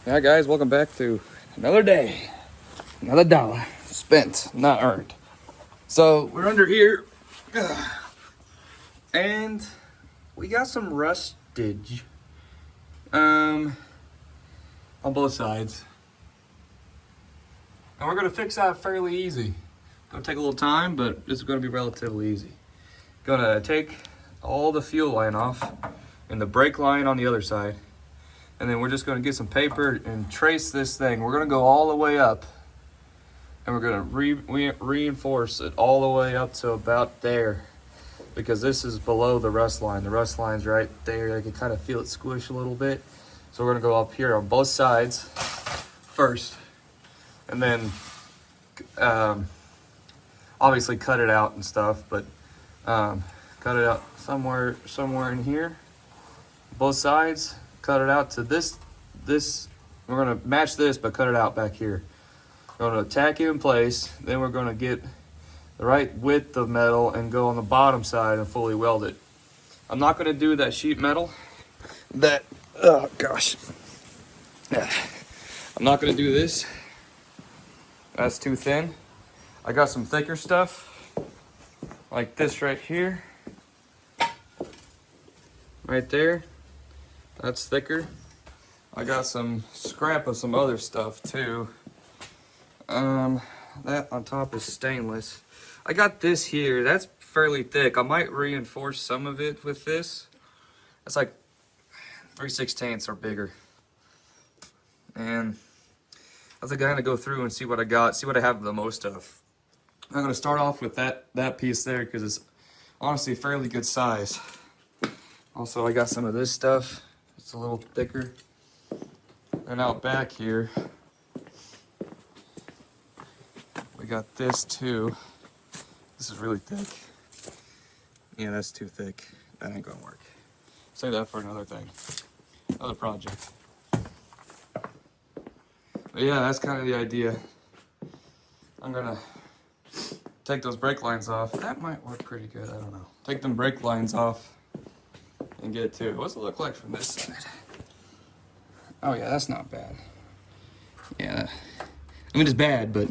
Alright guys, welcome back to another day. Another dollar spent, not earned. So we're under here and we got some rustage on both sides. And we're gonna fix that fairly easy. It'll take a little time, but it's gonna be relatively easy. Gonna take all the fuel line off and the brake line on the other side. And then we're just gonna get some paper and trace this thing. We're gonna go all the way up and we're gonna reinforce it all the way up to about there, because this is below the rust line. The rust line's right there. I can kind of feel it squish a little bit. So we're gonna go up here on both sides first, and then obviously cut it out and stuff, but cut it out somewhere in here, both sides. Cut it out to this. We're gonna match this, but cut it out back here. We're gonna tack it in place. Then we're gonna get the right width of metal and go on the bottom side and fully weld it. I'm not gonna do that sheet metal. Oh gosh. I'm not gonna do this. That's too thin. I got some thicker stuff, like this right here. Right there. That's thicker. I got some scrap of some other stuff too. That on top is stainless. I got this here. That's fairly thick. I might reinforce some of it with this. That's like 3/16 or bigger. And I think I'm gonna go through and see what I got, see what I have the most of. I'm gonna start off with that piece there because it's honestly fairly good size. Also, I got some of this stuff. It's a little thicker. And out back here, we got this too. This is really thick. Yeah, that's too thick. That ain't gonna work. Save that for another thing, another project. But yeah, that's kind of the idea. I'm gonna take those brake lines off. That might work pretty good, I don't know. Take them brake lines off and get it too. What's it look like from this side? Oh yeah, that's not bad. Yeah, I mean it's bad, but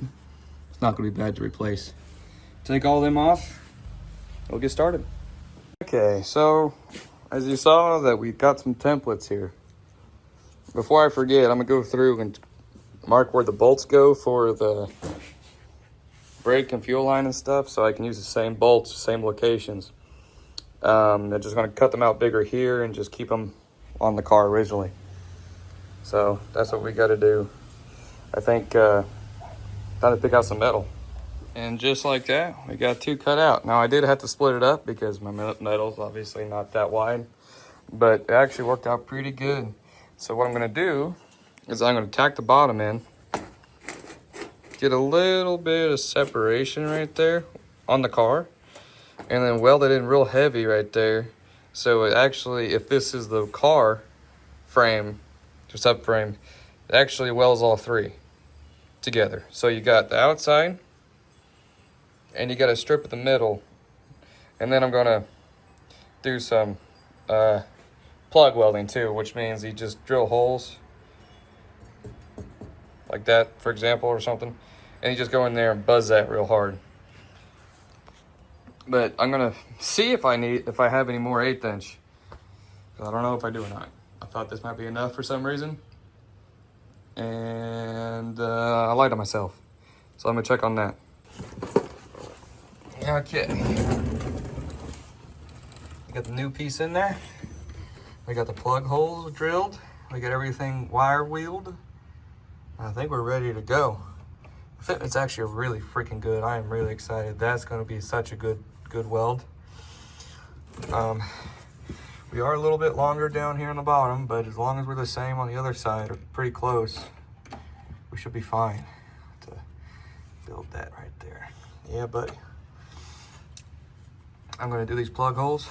it's not gonna be bad to replace. Take all them off, we'll get started. Okay, so as you saw that we got some templates here. Before I forget, I'm gonna go through and mark where the bolts go for the brake and fuel line and stuff, so I can use the same bolts, same locations. I'm just going to cut them out bigger here and just keep them on the car originally. So that's what we got to do. I think time to pick out some metal. And just like that, we got two cut out. Now I did have to split it up because my metal's obviously not that wide, but it actually worked out pretty good. So what I'm going to do is I'm going to tack the bottom in, get a little bit of separation right there on the car, and then weld it in real heavy right there. So it actually, if this is the car frame, or subframe, it actually welds all three together. So you got the outside, and you got a strip of the middle. And then I'm gonna do some plug welding too, which means you just drill holes like that, for example, or something, and you just go in there and buzz that real hard. But I'm gonna see if I have any more 1/8 inch. I don't know if I do or not. I thought this might be enough for some reason, and I lied to myself. So I'm gonna check on that. Okay. We got the new piece in there. We got the plug holes drilled. We got everything wire wheeled. I think we're ready to go. The fitment's actually really freaking good. I am really excited. That's gonna be such a good weld. We are a little bit longer down here on the bottom, but as long as we're the same on the other side, or pretty close, we should be fine to build that right there. Yeah, buddy. I'm gonna do these plug holes,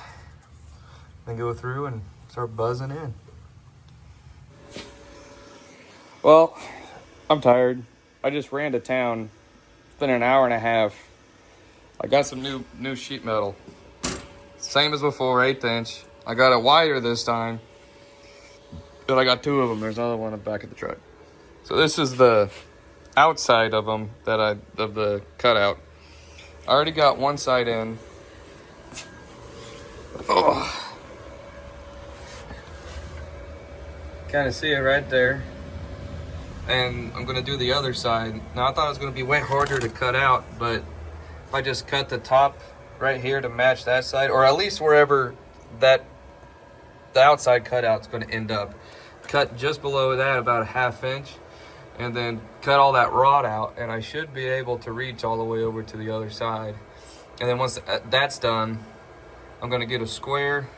then go through and start buzzing in. Well, I'm tired. I just ran to town. It's been an hour and a half. I got some new sheet metal. Same as before, 1/8 inch. I got it wider this time, but I got two of them. There's another one in the back of the truck. So this is the outside of them of the cutout. I already got one side in. Oh. Kind of see it right there. And I'm gonna do the other side. Now I thought it was gonna be way harder to cut out, but if I just cut the top right here to match that side, or at least wherever the outside cutout's gonna end up. Cut just below that, about a 1/2 inch, and then cut all that rod out, and I should be able to reach all the way over to the other side. And then once that's done, I'm gonna get a square,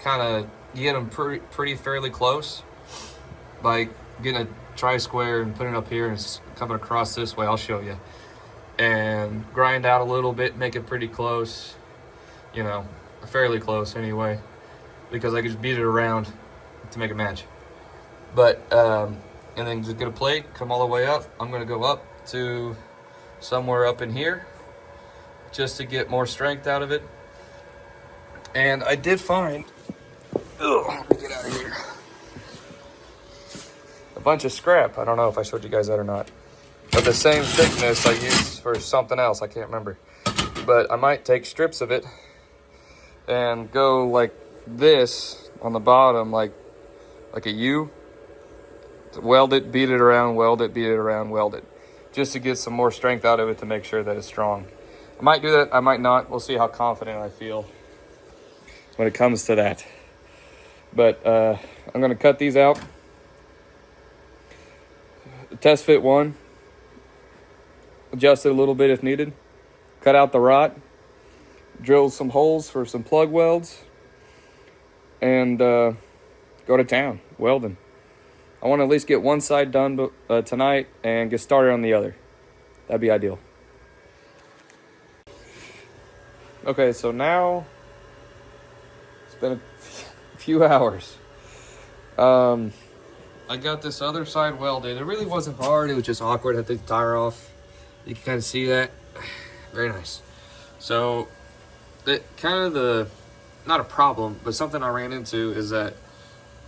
kind of get them pretty fairly close, by getting a tri-square and putting it up here and coming across this way. I'll show you. And grind out a little bit, make it pretty close, you know, fairly close anyway, because I can just beat it around to make a match. But and then just get a plate, come all the way up. I'm gonna go up to somewhere up in here just to get more strength out of it. And I did find, let me get out of here, a bunch of scrap. I don't know if I showed you guys that or not, of the same thickness I used for something else, I can't remember. But I might take strips of it and go like this on the bottom, like a U, weld it, beat it around, weld it, beat it around, weld it, just to get some more strength out of it to make sure that it's strong. I might do that, I might not. We'll see how confident I feel when it comes to that. But I'm gonna cut these out. Test fit one, adjust it a little bit if needed, cut out the rot, drill some holes for some plug welds, and go to town welding. I want to at least get one side done tonight and get started on the other. That'd be ideal. Okay, so now it's been a few hours. I got this other side welded. It really wasn't hard, it was just awkward. I had to take the tire off. You can kind of see that. Very nice. So not a problem, but something I ran into is that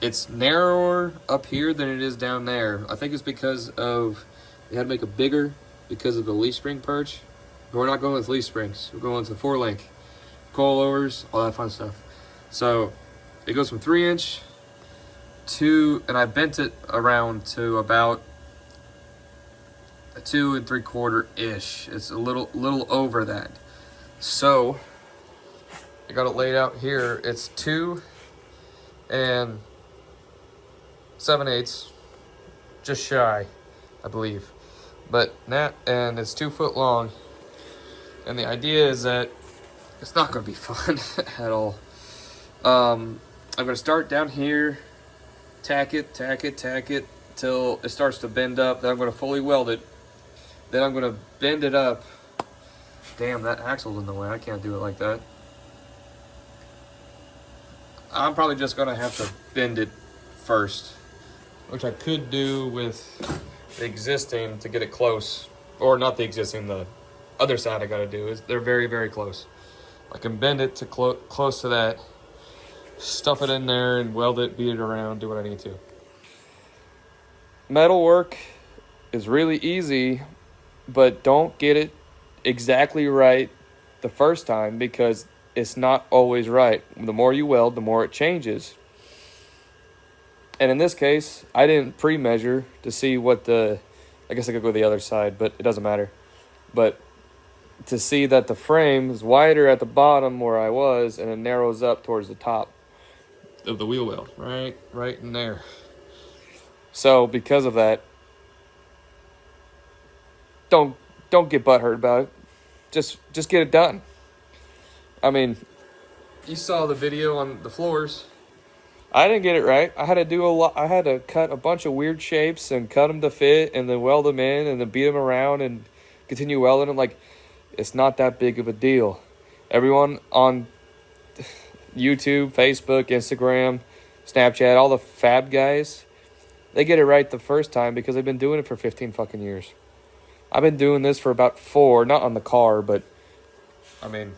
it's narrower up here than it is down there. I think it's because of, they had to make it bigger because of the leaf spring perch. But we're not going with leaf springs. We're going with the 4-link coilovers, all that fun stuff. So it goes from 3-inch to, and I bent it around to about a 2 3/4 ish. It's a little over that. So I got it laid out here. It's 2 7/8, just shy, I believe. But and it's 2 foot long. And the idea is that it's not going to be fun at all. I'm going to start down here, tack it till it starts to bend up. Then I'm going to fully weld it. Then I'm going to bend it up. Damn, that axle's in the way. I can't do it like that. I'm probably just going to have to bend it first, which I could do with the existing to get it close. Or not the existing, the other side I got to do. Is they're very, very close. I can bend it to close to that, stuff it in there and weld it, beat it around, do what I need to. Metal work is really easy, but don't get it exactly right the first time, because it's not always right. The more you weld, the more it changes. And in this case, I didn't pre-measure to see what I guess I could go the other side, but it doesn't matter. But to see that the frame is wider at the bottom where I was, and it narrows up towards the top of the wheel well, right in there. So because of that, don't get butthurt about it. Just get it done. I mean, you saw the video on the floors. I didn't get it right. I had to do a lot. I had to cut a bunch of weird shapes and cut them to fit, and then weld them in, and then beat them around and continue welding them. Like, it's not that big of a deal. Everyone on YouTube, Facebook, Instagram, Snapchat, all the fab guys, they get it right the first time because they've been doing it for 15 fucking years. I've been doing this for about 4, not on the car, but I mean,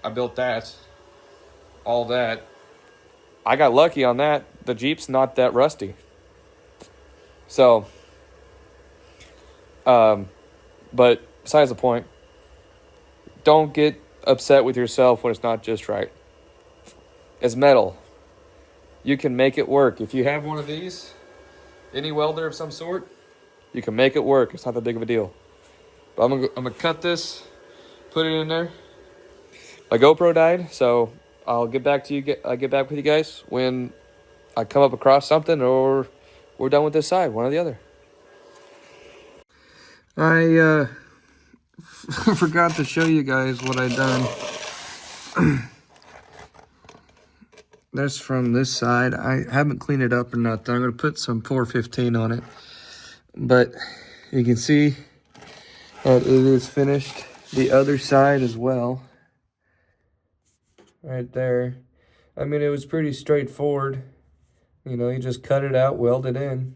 I built that, all that. I got lucky on that. The Jeep's not that rusty. So But besides the point, don't get upset with yourself when it's not just right. It's metal. You can make it work. If you have one of these, any welder of some sort, you can make it work. It's not that big of a deal. But I'm gonna cut this, put it in there. My GoPro died, so I'll get back to you. I'll get back with you guys when I come up across something or we're done with this side, one or the other. I forgot to show you guys what I done. That's from this side. I haven't cleaned it up or nothing. I'm gonna put some 415 on it, but you can see that it is finished. The other side as well, right there. I mean, it was pretty straightforward. You know, you just cut it out, weld it in.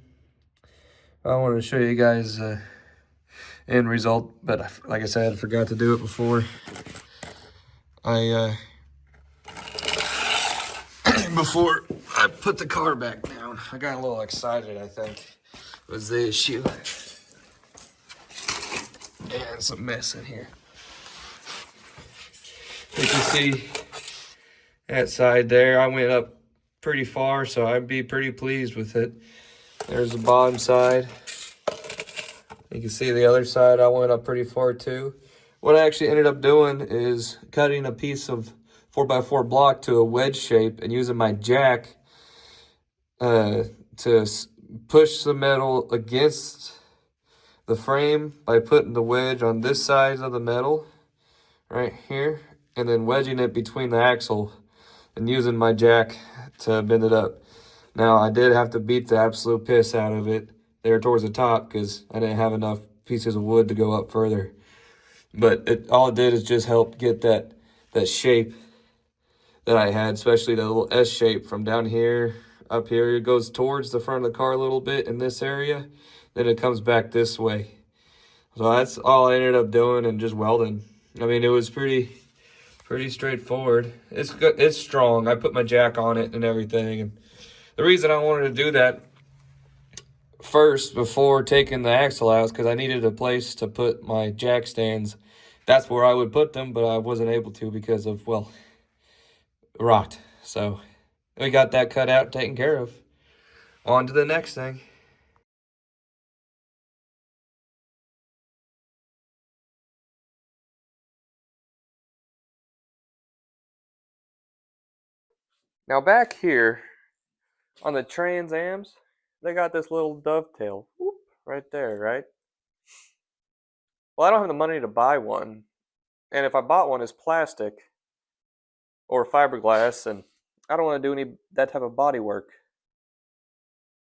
I wanted to show you guys the end result, but like I said, I forgot to do it before I before I put the car back down. I got a little excited, I think, was the issue. And some mess in here. You can see that side there, I went up pretty far, so I'd be pretty pleased with it. There's the bottom side. You can see the other side, I went up pretty far too. What I actually ended up doing is cutting a piece of 4x4 block to a wedge shape and using my jack to push the metal against the frame by putting the wedge on this side of the metal right here and then wedging it between the axle and using my jack to bend it up. Now I did have to beat the absolute piss out of it there towards the top because I didn't have enough pieces of wood to go up further. But all it did is just help get that shape that I had, especially the little S shape from down here up here. It goes towards the front of the car a little bit in this area, then it comes back this way. So that's all I ended up doing and just welding. I mean, it was pretty straightforward. It's good. It's strong. I put my jack on it and everything. And the reason I wanted to do that first before taking the axle out is because I needed a place to put my jack stands. That's where I would put them, but I wasn't able to because of, well, rot. So we got that cut out, taken care of. On to the next thing. Now back here on the Trans Ams, they got this little dovetail right there, right? Well, I don't have the money to buy one. And if I bought one, it's plastic or fiberglass, and I don't want to do any that type of body work.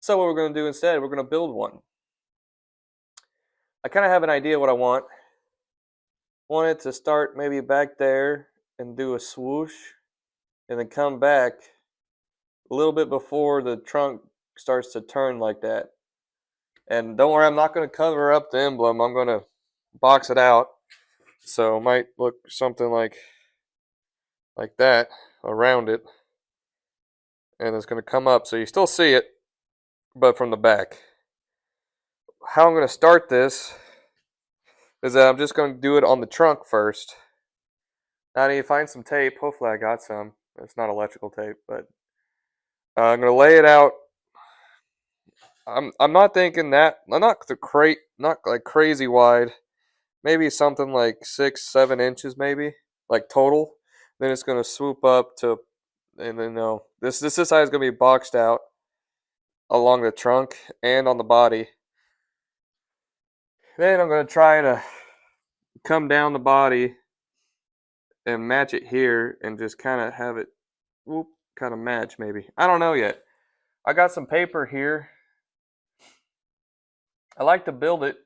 So what we're going to do instead, we're going to build one. I kind of have an idea what I want. Want it to start maybe back there and do a swoosh and then come back a little bit before the trunk starts to turn like that. And don't worry, I'm not going to cover up the emblem. I'm going to box it out. So it might look something like that around it. And it's going to come up so you still see it, but from the back. How I'm going to start this is that I'm just going to do it on the trunk first. Now I need to find some tape. Hopefully I got some. It's not electrical tape, but I'm going to lay it out. I'm not thinking that. I'm not like crazy wide. Maybe something like 6-7 inches, maybe like total. Then it's going to swoop up to, and then this side is going to be boxed out along the trunk and on the body. Then I'm going to try to come down the body and match it here and just kind of have it kind of match maybe. I don't know yet. I got some paper here. I like to build it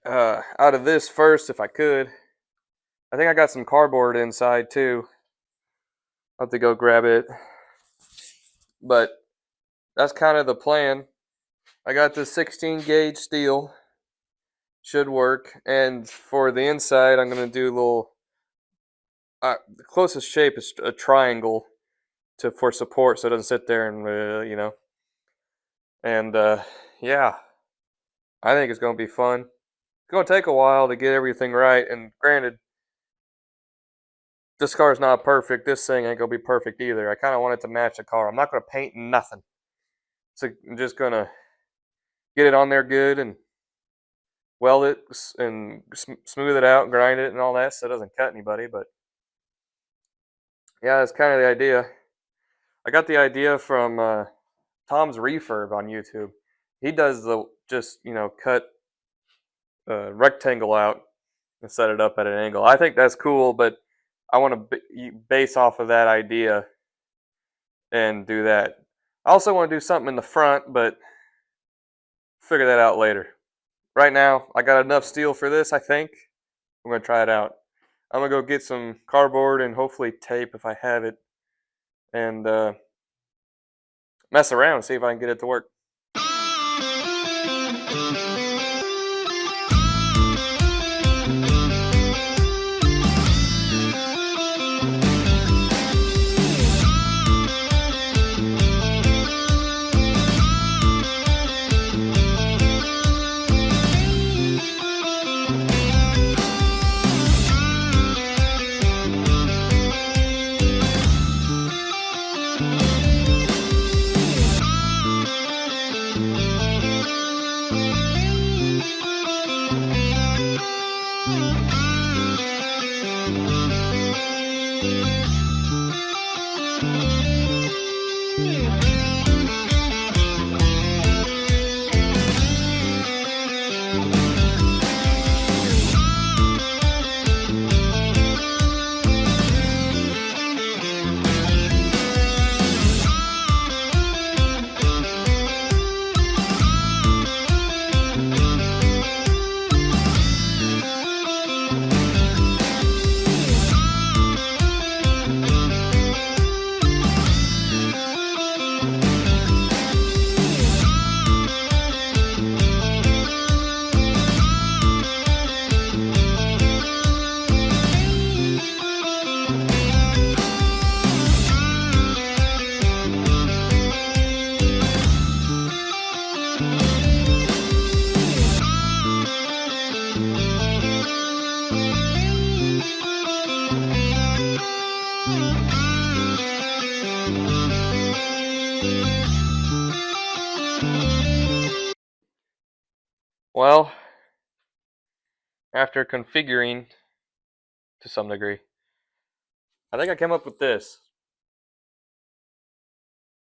out of this first if I could. I think I got some cardboard inside too. I'll have to go grab it. But that's kind of the plan. I got this 16 gauge steel. Should work. And for the inside, I'm going to do a little... the closest shape is a triangle for support so it doesn't sit there and, And, yeah. I think it's going to be fun. It's going to take a while to get everything right, and granted, this car is not perfect. This thing ain't going to be perfect either. I kind of want it to match the car. I'm not going to paint nothing. So I'm just going to get it on there good and weld it and smooth it out and grind it and all that so it doesn't cut anybody. But yeah, that's kind of the idea. I got the idea from Tom's Refurb on YouTube. He does the just, cut a rectangle out and set it up at an angle. I think that's cool, but I want to base off of that idea and do that. I also want to do something in the front, but figure that out later. Right now, I got enough steel for this, I think. I'm going to try it out. I'm going to go get some cardboard and hopefully tape if I have it, and mess around and see if I can get it to work. Well, after configuring to some degree, I think I came up with this.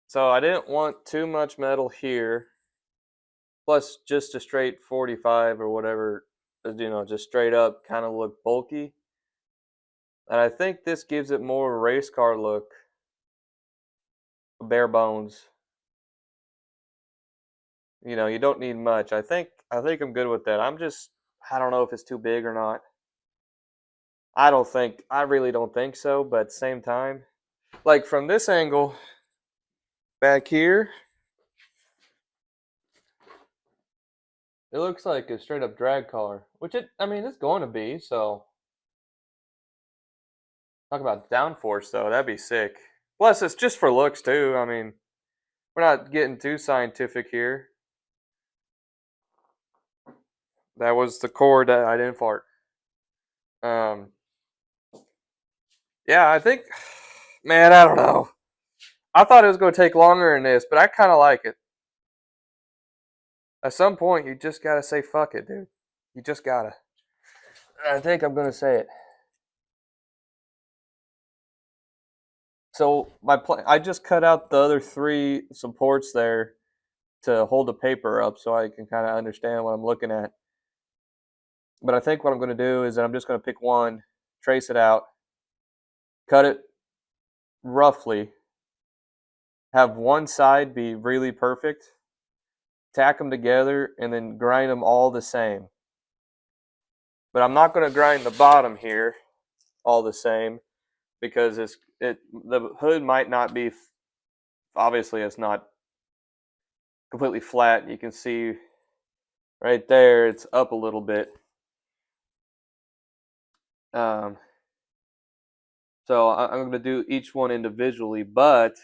So I didn't want too much metal here, plus just a straight 45 or whatever, just straight up kind of look bulky. And I think this gives it more of a race car look, bare bones. You don't need much. I think I'm good with that. I don't know if it's too big or not. I really don't think so, but at the same time, like from this angle back here, it looks like a straight up drag car, which it's going to be, so talk about downforce though, that'd be sick. Plus it's just for looks too. We're not getting too scientific here. That was the cord that I didn't fart. Yeah, I think, man, I don't know. I thought it was going to take longer than this, but I kind of like it. At some point, you just got to say fuck it, dude. You just got to. I think I'm going to say it. So I just cut out the other 3 supports there to hold the paper up so I can kind of understand what I'm looking at. But I think what I'm going to do is that I'm just going to pick one, trace it out, cut it roughly, have one side be really perfect, tack them together, and then grind them all the same. But I'm not going to grind the bottom here all the same because the hood might not be, obviously it's not completely flat. You can see right there it's up a little bit. So I'm going to do each one individually, but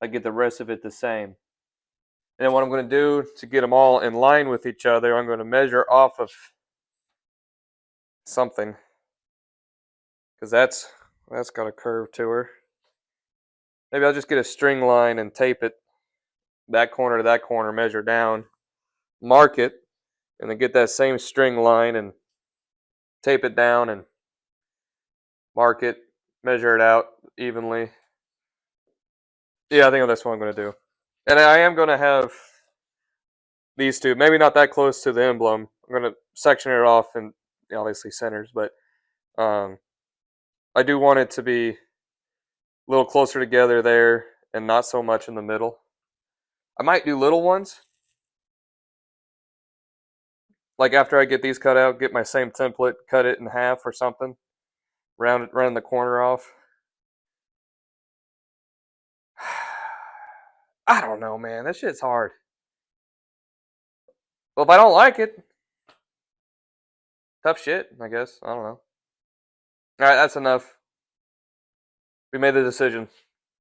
I get the rest of it the same. And then what I'm going to do to get them all in line with each other, I'm going to measure off of something, because that's got a curve to her. Maybe I'll just get a string line and tape it that corner to that corner, measure down, mark it, and then get that same string line and tape it down and mark it, measure it out evenly. Yeah, I think that's what I'm going to do. And I am going to have these two, maybe not that close to the emblem. I'm going to section it off in obviously centers, but I do want it to be a little closer together there and not so much in the middle. I might do little ones. Like after I get these cut out, get my same template, cut it in half or something, round the corner off. I don't know, man. That shit's hard. Well, if I don't like it, tough shit, I guess. I don't know. All right, that's enough. We made the decision.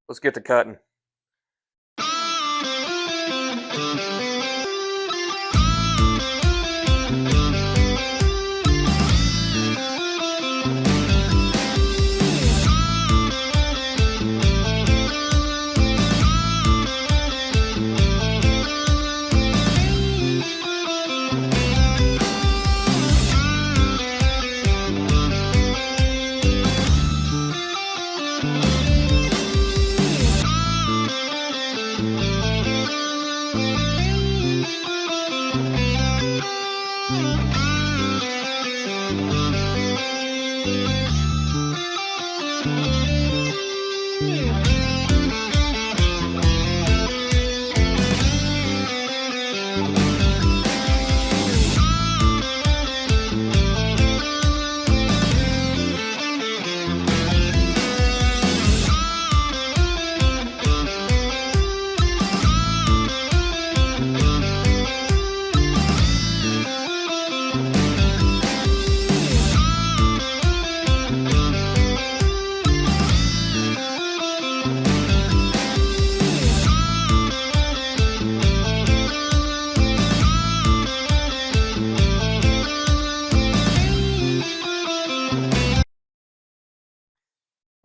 Let's get to cutting.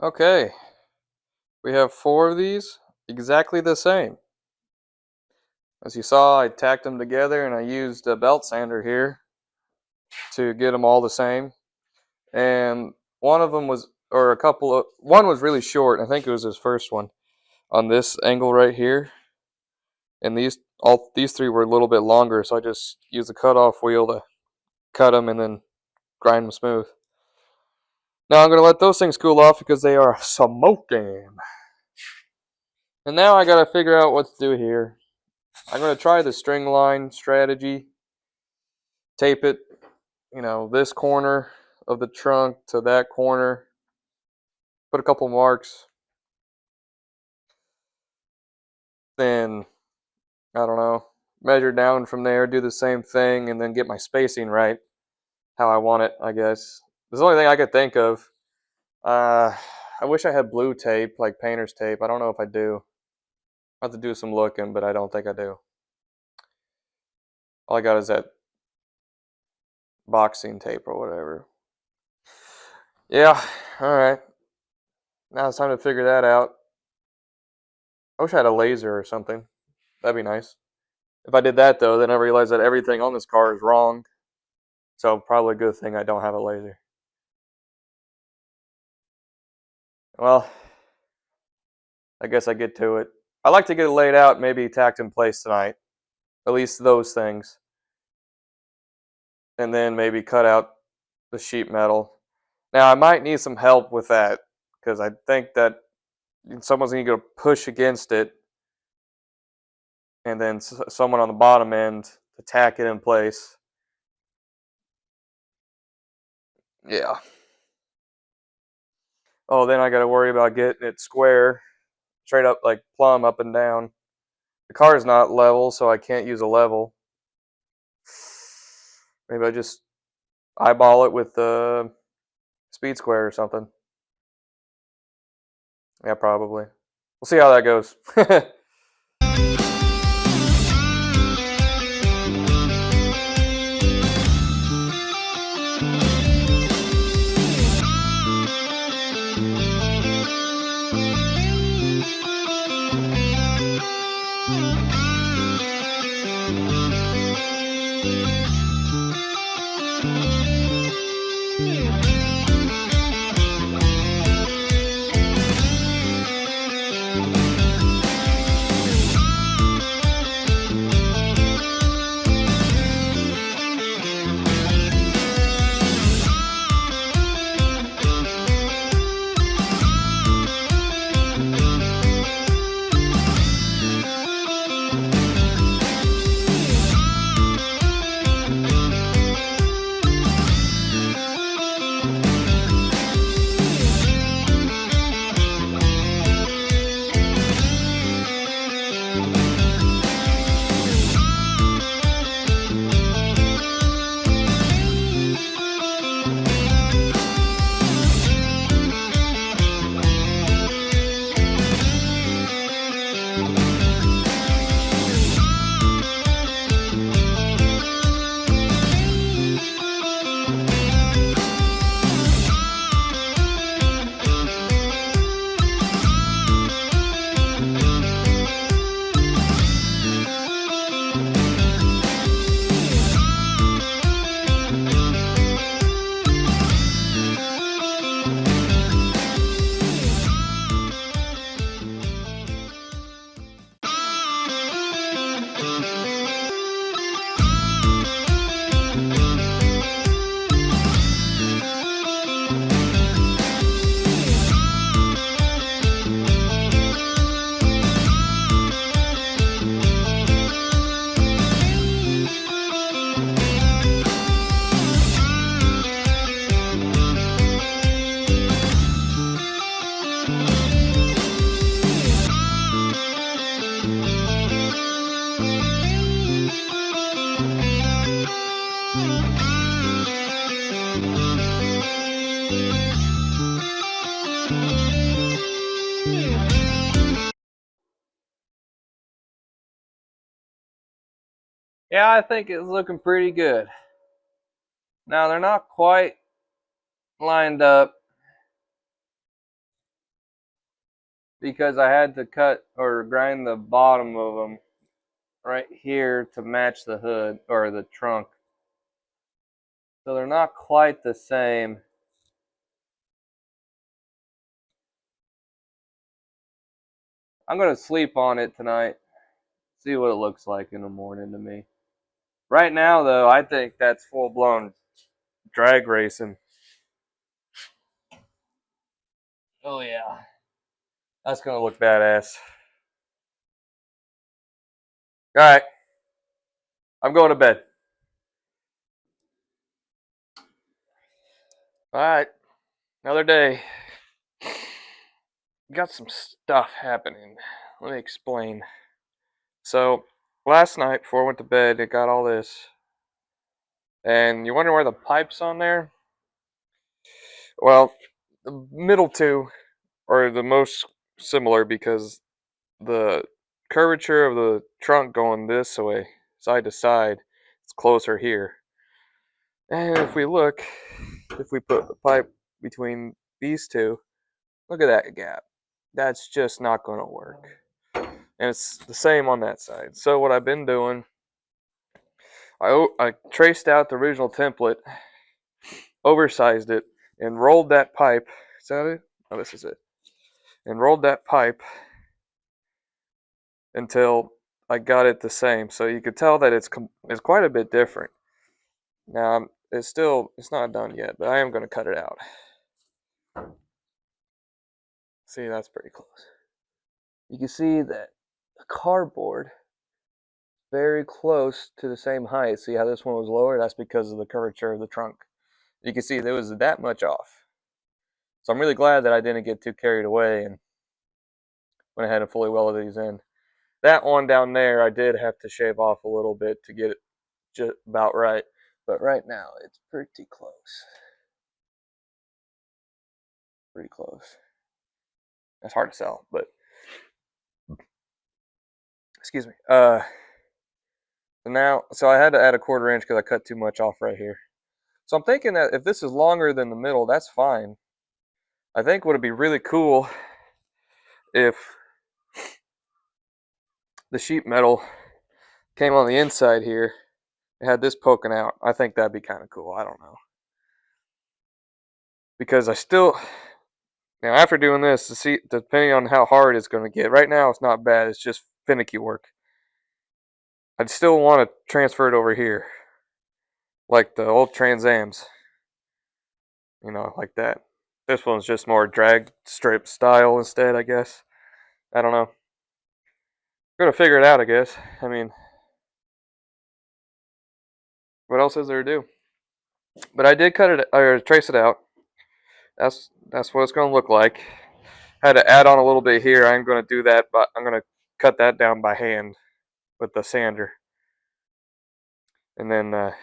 Okay, we have 4 of these, exactly the same. As you saw, I tacked them together and I used a belt sander here to get them all the same. And one of them was, or a couple of, one was really short. I think it was his first one on this angle right here. And these 3 were a little bit longer, so I just used the cutoff wheel to cut them and then grind them smooth. Now I'm going to let those things cool off because they are smoking. And now I got to figure out what to do here. I'm going to try the string line strategy. Tape it, this corner of the trunk to that corner. Put a couple marks. Then, I don't know, measure down from there, do the same thing, and then get my spacing right. How I want it, I guess. This is the only thing I could think of. I wish I had blue tape, like painter's tape. I don't know if I do. I'll have to do some looking, but I don't think I do. All I got is that boxing tape or whatever. Yeah, alright. Now it's time to figure that out. I wish I had a laser or something. That'd be nice. If I did that, though, then I realized that everything on this car is wrong. So probably a good thing I don't have a laser. Well, I guess I get to it. I like to get it laid out, maybe tacked in place tonight. At least those things. And then maybe cut out the sheet metal. Now, I might need some help with that, because I think that someone's going to go push against it, and then someone on the bottom end to tack it in place. Yeah. Oh, then I got to worry about getting it square, straight up, like plumb up and down. The car is not level, so I can't use a level. Maybe I just eyeball it with the speed square or something. Yeah, probably. We'll see how that goes. Yeah, I think it's looking pretty good. Now, they're not quite lined up because I had to cut or grind the bottom of them right here to match the hood or the trunk. So they're not quite the same. I'm going to sleep on it tonight, see what it looks like in the morning to me. Right now, though, I think that's full-blown drag racing. Oh, yeah. That's going to look badass. All right. I'm going to bed. All right. Another day. Got some stuff happening. Let me explain. So, last night before I went to bed, it got all this. And you wonder where the pipe's on there? Well, the middle two are the most similar because the curvature of the trunk going this way, side to side, it's closer here. And if we look, if we put the pipe between these two, look at that gap. That's just not going to work. And it's the same on that side. So what I've been doing, I traced out the original template, oversized it, and rolled that pipe. Is that it? Oh, this is it. And rolled that pipe until I got it the same. So you could tell that it's quite a bit different. Now it's not done yet, but I am going to cut it out. See, that's pretty close. You can see that the cardboard very close to the same height. See how this one was lower? That's because of the curvature of the trunk. You can see there was that much off. So I'm really glad that I didn't get too carried away and went ahead and fully welded these in. That one down there, I did have to shave off a little bit to get it just about right. But right now, it's pretty close. Pretty close. That's hard to sell, but excuse me. So I had to add a 1/4 inch because I cut too much off right here. So I'm thinking that if this is longer than the middle, that's fine. I think would it be really cool if the sheet metal came on the inside here. It had this poking out. I think that'd be kind of cool. I don't know. because I still, now after doing this, to see, depending on how hard it's going to get. Right now it's not bad. It's just finicky work. I'd still want to transfer it over here, like the old Trans Ams, like that. This one's just more drag strip style instead, I guess. I don't know. I'm gonna figure it out, I guess. I mean, what else is there to do? But I did cut it or trace it out. That's what it's gonna look like. Had to add on a little bit here. I'm gonna do that, but I'm gonna cut that down by hand with the sander, and then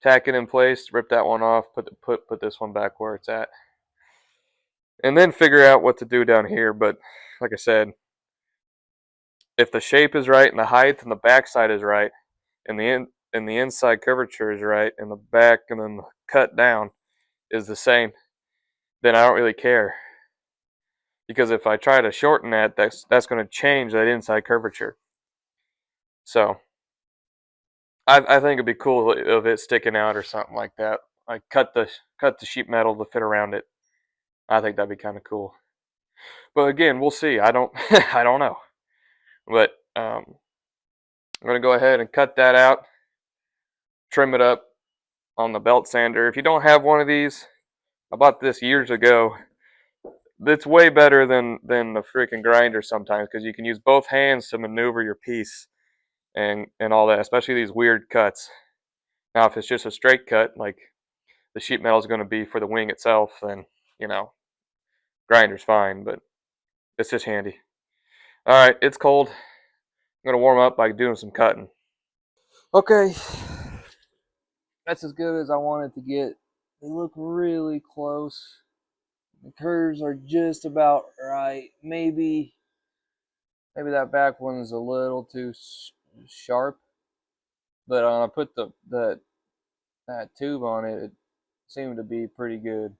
tack it in place. Rip that one off. Put this one back where it's at, and then figure out what to do down here. But like I said, if the shape is right and the height and the backside is right, and the inside curvature is right, and the back and then the cut down is the same, then I don't really care. Because if I try to shorten that, that's going to change that inside curvature. So I think it'd be cool if it sticking out or something like that. Like cut the sheet metal to fit around it. I think that'd be kind of cool. But again, we'll see. I don't I don't know. But I'm gonna go ahead and cut that out, trim it up on the belt sander. If you don't have one of these, I bought this years ago. It's way better than the freaking grinder sometimes, because you can use both hands to maneuver your piece and all that, especially these weird cuts. Now, if it's just a straight cut, like the sheet metal is going to be for the wing itself, then grinder's fine, but it's just handy. All right, it's cold. I'm going to warm up by doing some cutting. Okay, that's as good as I want it to get. They look really close. The curves are just about right. Maybe that back one's a little too sharp, but when I put that tube on it, it seemed to be pretty good.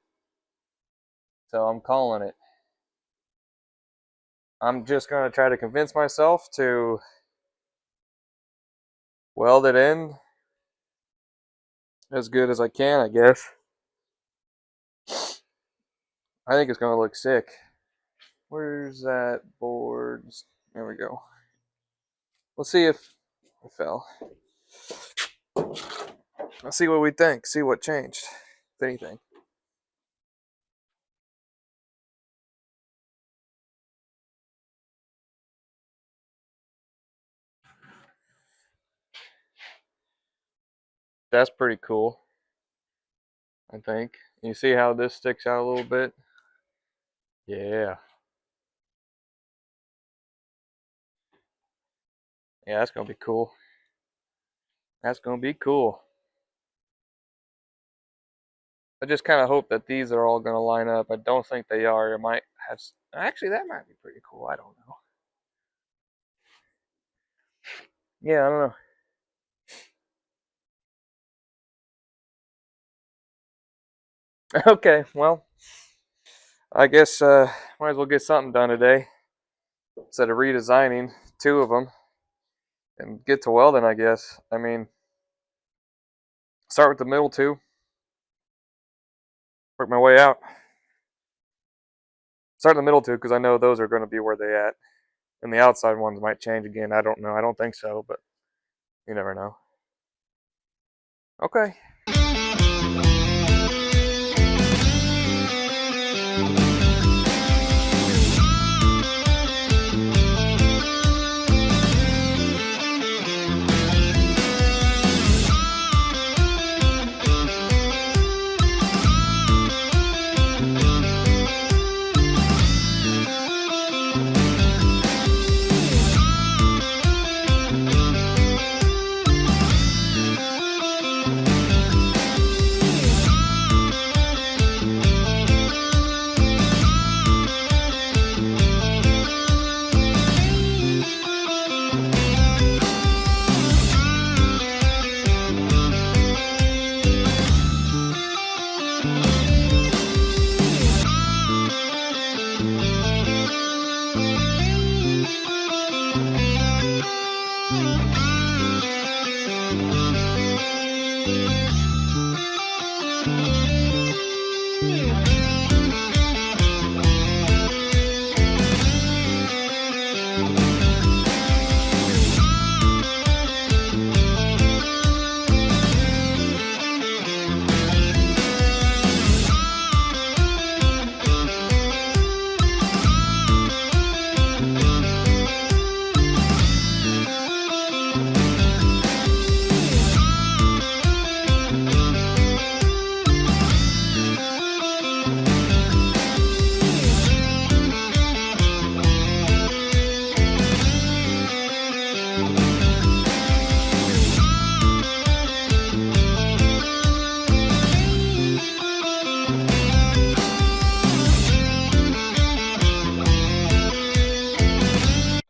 So I'm calling it. I'm just going to try to convince myself to weld it in as good as I can, I guess. I think it's going to look sick. Where's that board? There we go. Let's see if it fell. Let's see what we think. See what changed, if anything. That's pretty cool, I think. You see how this sticks out a little bit? Yeah. Yeah, that's going to be cool. That's going to be cool. I just kind of hope that these are all going to line up. I don't think they are. It might have... Actually, that might be pretty cool. I don't know. Yeah, I don't know. Okay, well, I guess might as well get something done today instead of redesigning two of them and get to welding, I guess. I mean, start with the middle two, work my way out. Start in the middle two because I know those are going to be where they at, and the outside ones might change again. I don't know. I don't think so, but you never know. Okay.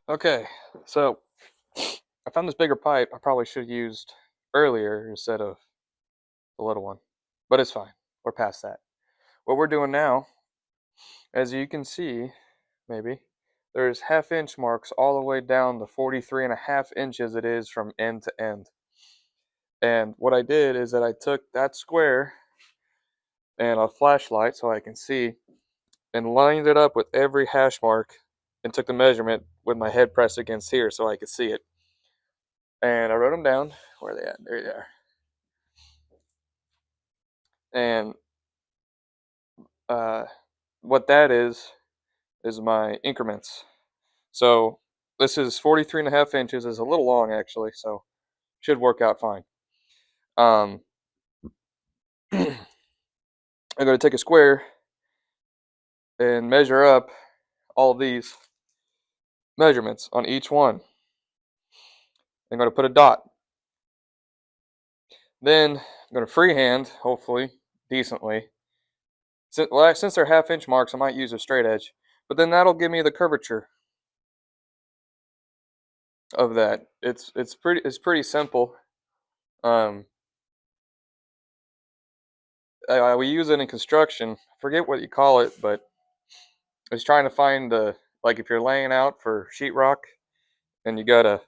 Okay, so I found this bigger pipe I probably should have used earlier instead of the little one, but it's fine. We're past that. What we're doing now, as you can see, maybe, there's half-inch marks all the way down the 43.5 inches it is from end to end. And what I did is that I took that square and a flashlight so I can see and lined it up with every hash mark and took the measurement with my head pressed against here so I could see it. And I wrote them down. Where are they at? There they are. And what that is my increments. So this is 43.5 inches. It's a little long actually, so should work out fine. I'm going to take a square and measure up all of these measurements on each one. I'm going to put a dot. Then I'm going to freehand, hopefully, decently. Since they're half-inch marks, I might use a straight edge. But then that'll give me the curvature of that. It's pretty simple. We use it in construction. I forget what you call it, but I was trying to find like if you're laying out for sheetrock and you got a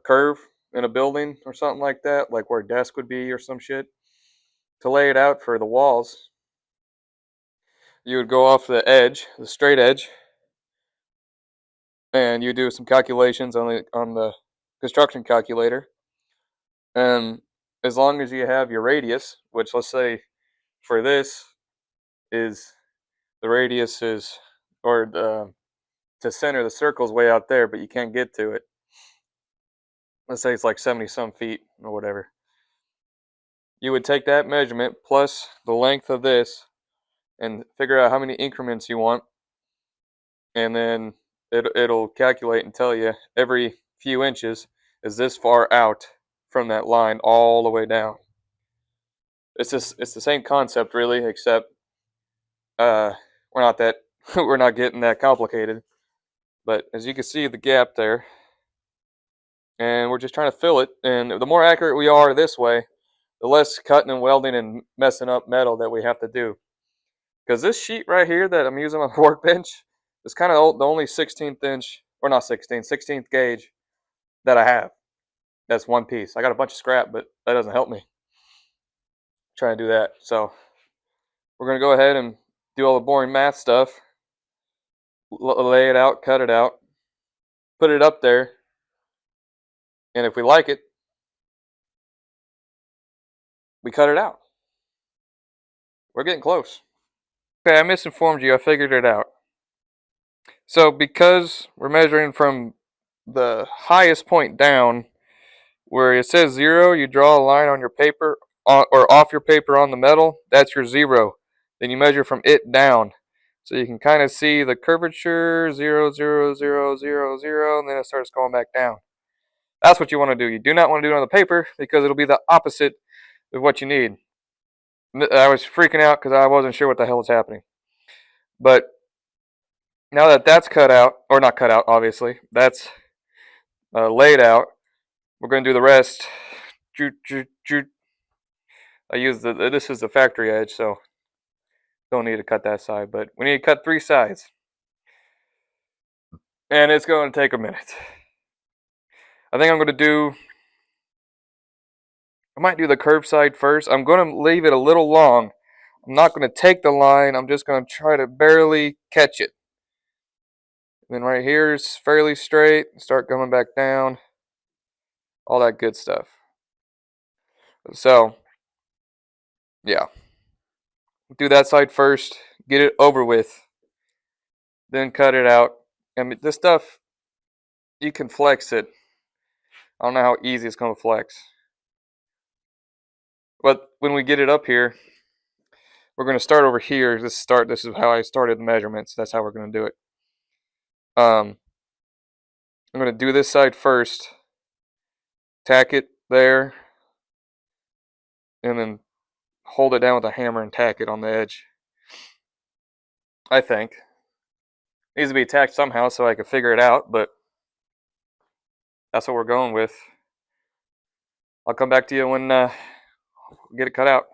curve in a building or something like that, like where a desk would be or some shit, to lay it out for the walls, you would go off the edge, the straight edge, and you do some calculations on the construction calculator. And as long as you have your radius, which let's say for this is the radius is, or to center the circle's way out there, but you can't get to it. Let's say it's like 70 some feet or whatever. You would take that measurement plus the length of this and figure out how many increments you want, and then it'll calculate and tell you every few inches is this far out from that line all the way down. It's the same concept really, except we're not getting that complicated. But as you can see the gap there, and we're just trying to fill it, and the more accurate we are this way, the less cutting and welding and messing up metal that we have to do. Because this sheet right here that I'm using on the workbench is kind of the only 16th inch, or not 16th gauge that I have. That's one piece. I got a bunch of scrap, but that doesn't help me. I'm trying to do that. So we're going to go ahead and do all the boring math stuff. Lay it out, cut it out, put it up there, and if we like it, we cut it out. We're getting close. Okay, I misinformed you. I figured it out. So because we're measuring from the highest point down, where it says 0, you draw a line on your paper, or off your paper on the metal, that's your 0. Then you measure from it down. So you can kind of see the curvature, 0, 0, 0, 0, 0, and then it starts going back down. That's what you want to do. You do not want to do it on the paper because it'll be the opposite of what you need. I was freaking out because I wasn't sure what the hell was happening. But now that that's cut out, or not cut out, obviously, that's laid out, we're going to do the rest. I use this is the factory edge, so don't need to cut that side, but we need to cut 3 sides. And it's going to take a minute. I think I'm going to do, I might do the curved side first. I'm going to leave it a little long. I'm not going to take the line, I'm just going to try to barely catch it. And then right here is fairly straight, start coming back down, all that good stuff. So, yeah. Do that side first, get it over with, then cut it out. I mean, this stuff, you can flex it. I don't know how easy it's going to flex. But when we get it up here, we're going to start over here. This is how I started the measurements. That's how we're going to do it. I'm going to do this side first, tack it there, and then hold it down with a hammer and tack it on the edge. I think. It needs to be tacked somehow so I can figure it out, but that's what we're going with. I'll come back to you when get it cut out.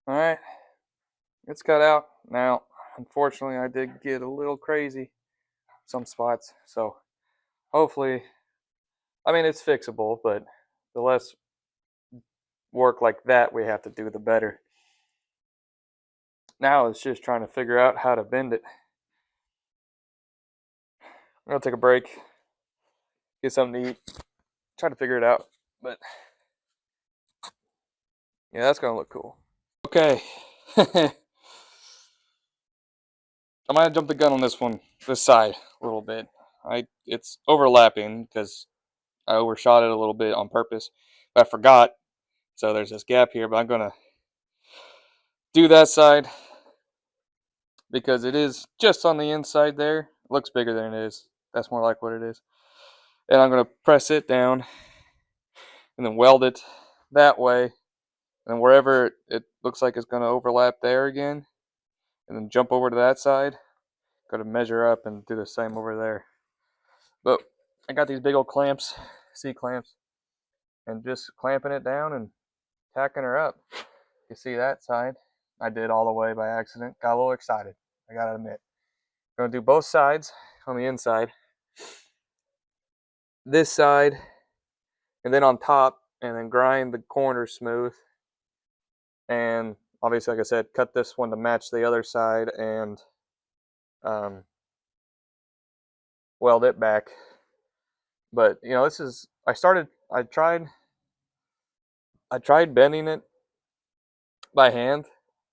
Alright, it's cut out. Now, unfortunately, I did get a little crazy some spots, so hopefully, I mean, it's fixable, but the less work like that we have to do, the better. Now it's just trying to figure out how to bend it. I'm gonna take a break, get something to eat, try to figure it out, but yeah, that's gonna look cool. Okay. I might jump the gun on this one, this side, a little bit. It's overlapping because I overshot it a little bit on purpose, but I forgot. So there's this gap here, but I'm gonna do that side because it is just on the inside there. It looks bigger than it is. That's more like what it is. And I'm gonna press it down and then weld it that way, and wherever it looks like it's going to overlap there again, and then jump over to that side. Got to measure up and do the same over there. But I got these big old clamps, C-clamps, and just clamping it down and tacking her up. You see that side? I did all the way by accident. Got a little excited, I gotta admit. Gonna do both sides on the inside. This side, and then on top, and then grind the corners smooth. And obviously, like I said, cut this one to match the other side and weld it back. But you know, this is I tried bending it by hand,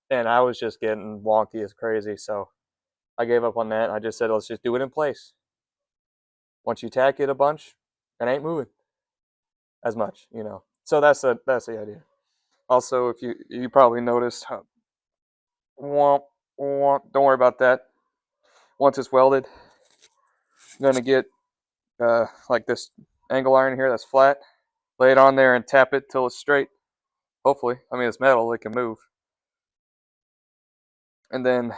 and I was just getting wonky as crazy, so I gave up on that. I just said, let's just do it in place. Once you tack it a bunch, it ain't moving as much, you know. So that's the idea. Also, if you probably noticed, don't worry about that. Once it's welded, I'm gonna get like this angle iron here that's flat, lay it on there and tap it till it's straight. Hopefully, I mean it's metal, it can move. And then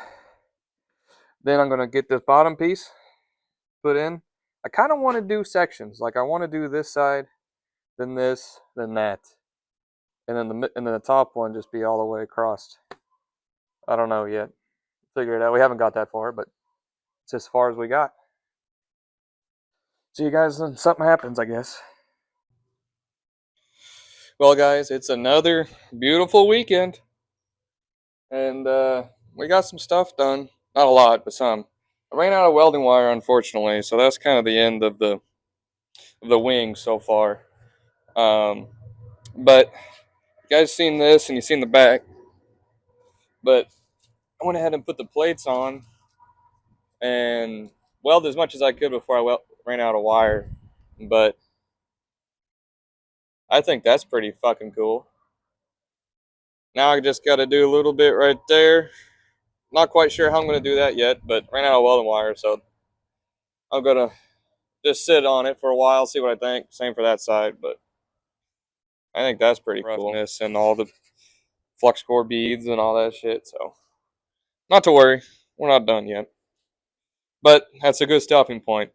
I'm gonna get this bottom piece put in. I kind of want to do sections, like I want to do this side, then this, then that, and then the top one just be all the way across. I don't know yet. Figure it out. We haven't got that far, but it's as far as we got. See you guys when something happens, I guess. Well, guys, it's another beautiful weekend, and we got some stuff done. Not a lot, but some. I ran out of welding wire, unfortunately, so that's kind of the end of the wing so far. But you guys seen this and you seen the back, but I went ahead and put the plates on and welded as much as I could before I ran out of wire. But I think that's pretty fucking cool. Now I just got to do a little bit right there. Not quite sure how I'm going to do that yet, but ran out of welding wire, so I'm going to just sit on it for a while, see what I think. Same for that side, but I think that's pretty cool. And all the flux core beads and all that shit, so not to worry, we're not done yet. But that's a good stopping point.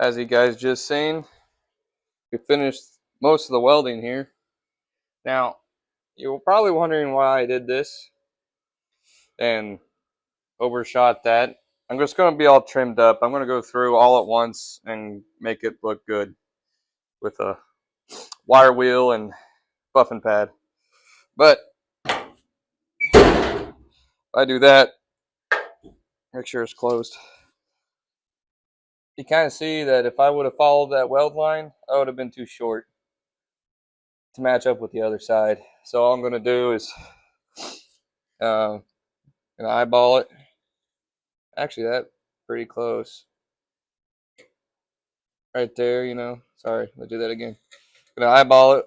as you guys just seen, we finished most of the welding here. Now, you're probably wondering why I did this and overshot that. I'm just going to be all trimmed up. I'm going to go through all at once and make it look good with a wire wheel and buffing pad. But if I do that, make sure it's closed. You kind of see that if I would have followed that weld line, I would have been too short to match up with the other side. So all I'm going to do is gonna eyeball it. Actually, that's pretty close. Right there, you know. Sorry, let's do that again. Gonna eyeball it.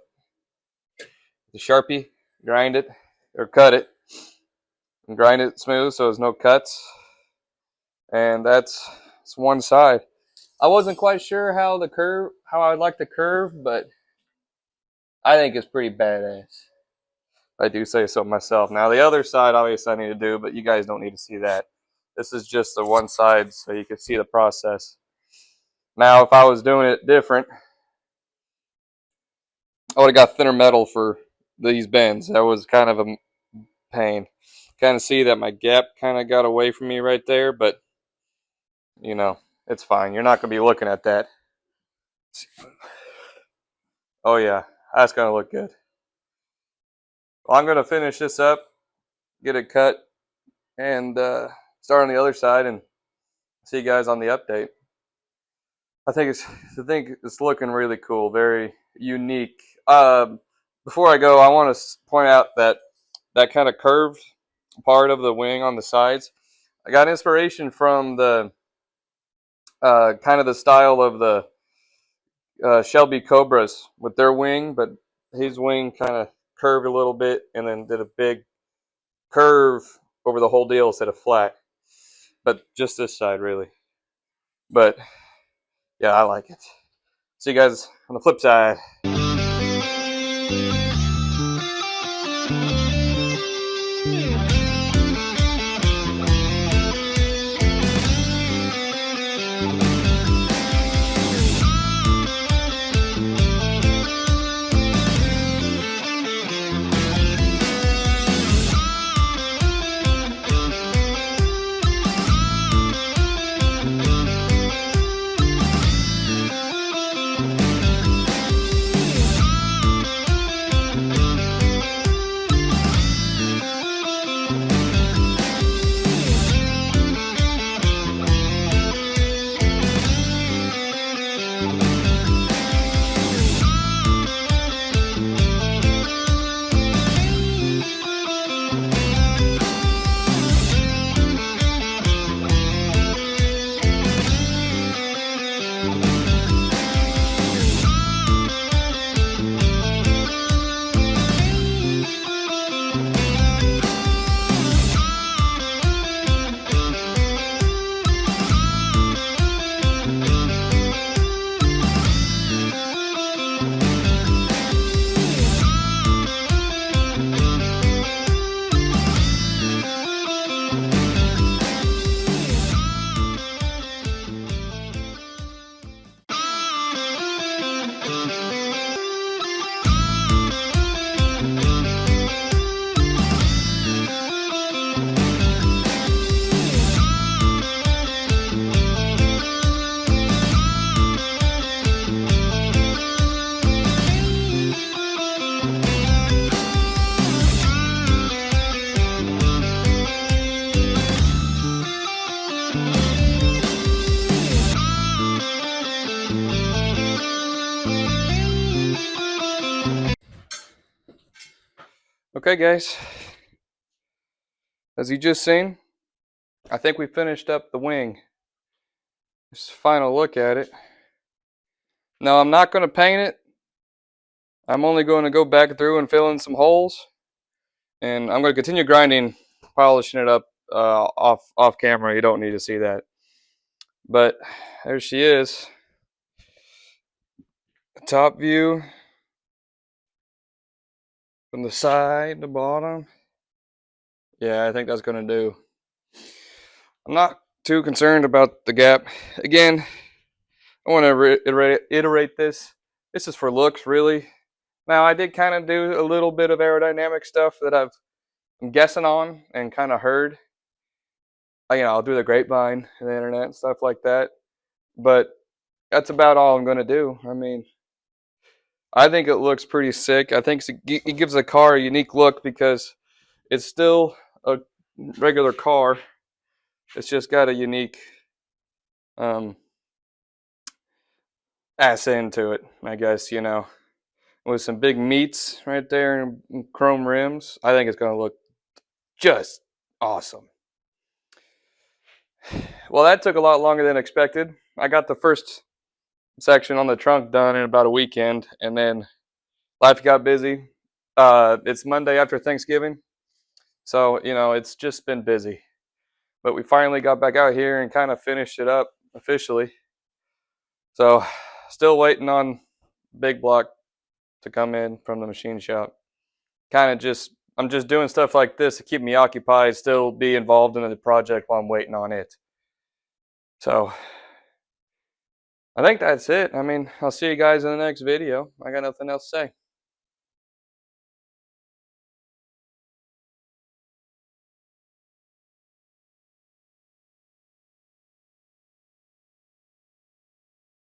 The Sharpie, grind it, or cut it, and grind it smooth so there's no cuts. And that's one side. I wasn't quite sure how I'd like the curve, but I think it's pretty badass. I do say so myself. Now the other side, obviously, I need to do, but you guys don't need to see that. This is just the one side, so you can see the process. Now, if I was doing it different, I would have got thinner metal for these bends. That was kind of a pain. Kind of see that my gap kind of got away from me right there, but you know, it's fine. You're not going to be looking at that. Oh yeah, that's going to look good. Well, I'm going to finish this up, get it cut, and start on the other side and see you guys on the update. I think it's looking really cool, very unique. Before I go, I want to point out that kind of curved part of the wing on the sides, I got inspiration from the kind of the style of the Shelby Cobras with their wing, but his wing kind of curved a little bit and then did a big curve over the whole deal instead of flat. But just this side, really. But yeah, I like it. See you guys on the flip side. Okay, guys, as you just seen, I think we finished up the wing. Just a final look at it. Now, I'm not going to paint it. I'm only going to go back through and fill in some holes. And I'm going to continue grinding, polishing it up off camera. You don't need to see that. But there she is. Top view from the side to bottom. Yeah, I think that's going to do. I'm not too concerned about the gap. Again, I want to iterate this. This is for looks, really. Now, I did kind of do a little bit of aerodynamic stuff that I'm guessing on and kind of heard. I'll do the grapevine and the internet and stuff like that. But that's about all I'm going to do. I mean, I think it looks pretty sick. I think it gives the car a unique look because it's still a regular car. It's just got a unique ass end to it, I guess, with some big meats right there and chrome rims. I think it's going to look just awesome. Well, that took a lot longer than expected. I got the first section on the trunk done in about a weekend, and then life got busy. It's Monday after Thanksgiving, so it's just been busy. But we finally got back out here and kind of finished it up officially. So, still waiting on big block to come in from the machine shop. I'm just doing stuff like this to keep me occupied, still be involved in the project while I'm waiting on it. So, I think that's it. I mean, I'll see you guys in the next video. I got nothing else to say.